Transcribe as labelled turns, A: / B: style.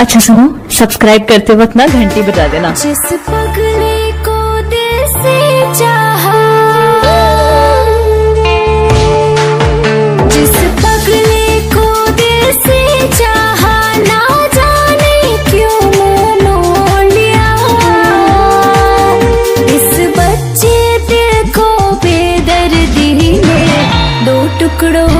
A: अच्छा सुनो, सब्सक्राइब करते वक्त ना घंटी बजा देना।
B: जिस पगले को दिल से चाहा, जिस पगले को दिल से चाहा, ना जाने क्यों मुंह मोड़ लिया। इस बच्चे दिल को बेदर्दी ने दो टुकड़ों